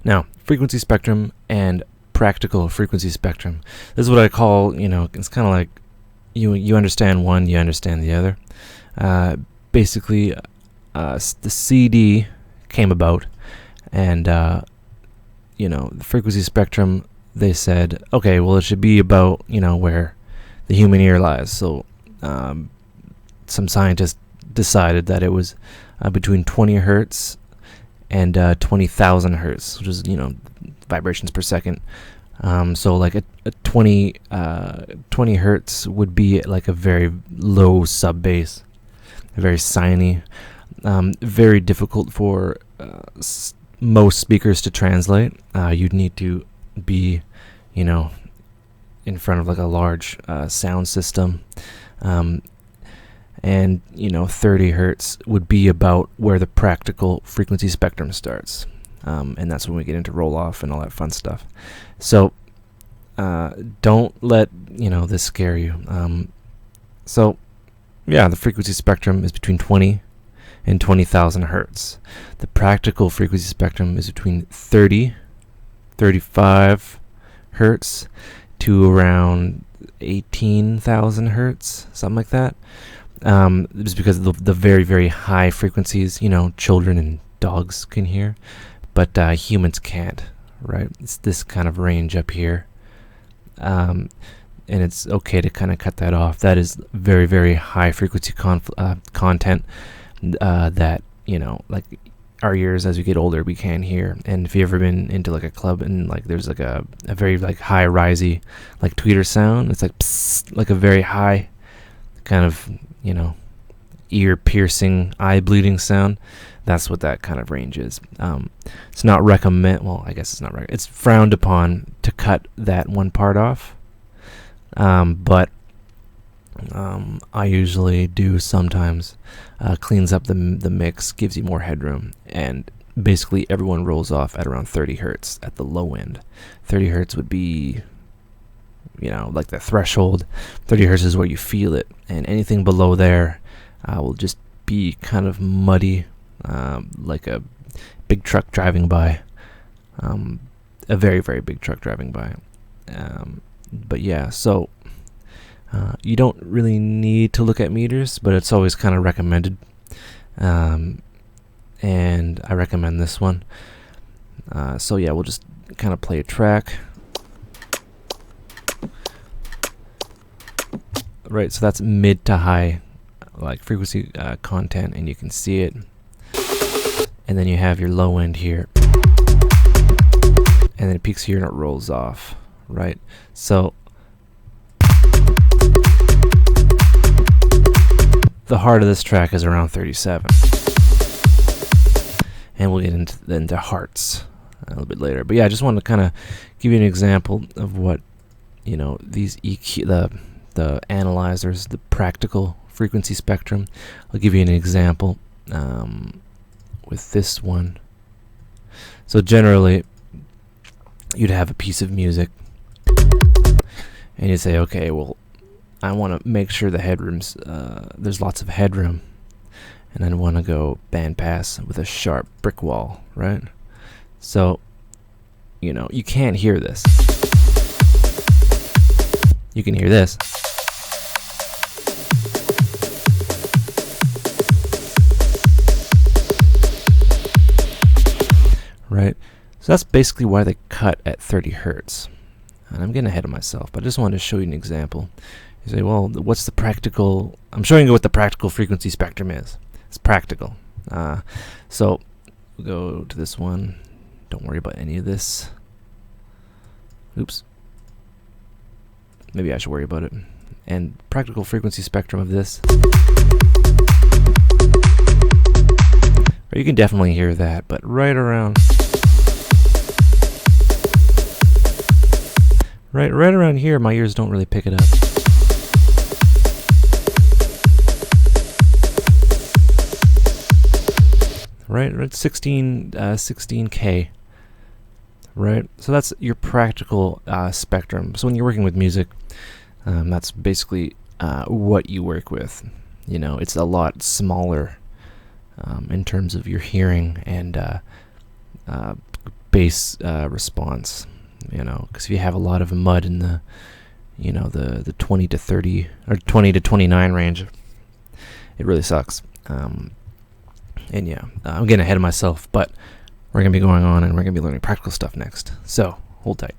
Now, frequency spectrum and practical frequency spectrum. This is what I call, it's kind of like you understand one, you understand the other. Basically, the CD came about, and the frequency spectrum, they said, okay, well, it should be about, where the human ear lies. So some scientists decided that it was between 20 hertz and 20,000 hertz, which is, vibrations per second. So like a 20 hertz would be like a very low sub bass, very siny, very difficult for most speakers to translate. You'd need to be, in front of like a large sound system. And 30 hertz would be about where the practical frequency spectrum starts, and that's when we get into roll off and all that fun stuff. So don't let this scare you. So yeah, the frequency spectrum is between 20 and 20,000 hertz. The practical frequency spectrum is between 35 hertz to around 18,000 hertz, something like that. Just because of the very, very high frequencies, children and dogs can hear, but humans can't, right? It's this kind of range up here. And it's okay to kind of cut that off. That is very, very high frequency content that, like our ears as we get older, we can't hear. And if you've ever been into like a club and like there's like a very like high risey like tweeter sound, it's like psst, like a very high kind of ear piercing, eye bleeding sound. That's what that kind of range is. It's not I guess it's not it's frowned upon to cut that one part off, but I usually do sometimes. Cleans up the mix, gives you more headroom, and basically everyone rolls off at around 30 hertz at the low end. 30 hertz would be like the threshold. 30 hertz is where you feel it, and anything below there will just be kind of muddy, like a big truck driving by, a very, very big truck driving by. But yeah, so you don't really need to look at meters, but it's always kind of recommended, and I recommend this one. So yeah, we'll just kind of play a track. Right, so that's mid to high like frequency content, and you can see it. And then you have your low end here, and then it peaks here and it rolls off, right? So the heart of this track is around 37, and we'll get into hearts a little bit later. But yeah, I just wanted to kind of give you an example of what these EQ, the analyzers, the practical frequency spectrum. I'll give you an example with this one. So generally, you'd have a piece of music, and you'd say, okay, well, I want to make sure the headroom's there's lots of headroom, and I want to go bandpass with a sharp brick wall, right? So, you can't hear this. You can hear this. Right? So that's basically why they cut at 30 hertz. And I'm getting ahead of myself, but I just wanted to show you an example. You say, well, what's the practical... I'm showing you what the practical frequency spectrum is. It's practical. So we'll go to this one. Don't worry about any of this. Oops. Maybe I should worry about it. And practical frequency spectrum of this. Or you can definitely hear that, but right around... Right around here, my ears don't really pick it up. Right, 16K. Right, so that's your practical spectrum. So when you're working with music, that's basically what you work with. It's a lot smaller in terms of your hearing and bass response, because if you have a lot of mud in the the 20 to 30 or 20 to 29 range, it really sucks. And yeah, I'm getting ahead of myself, but we're going to be going on and we're going to be learning practical stuff next. So hold tight.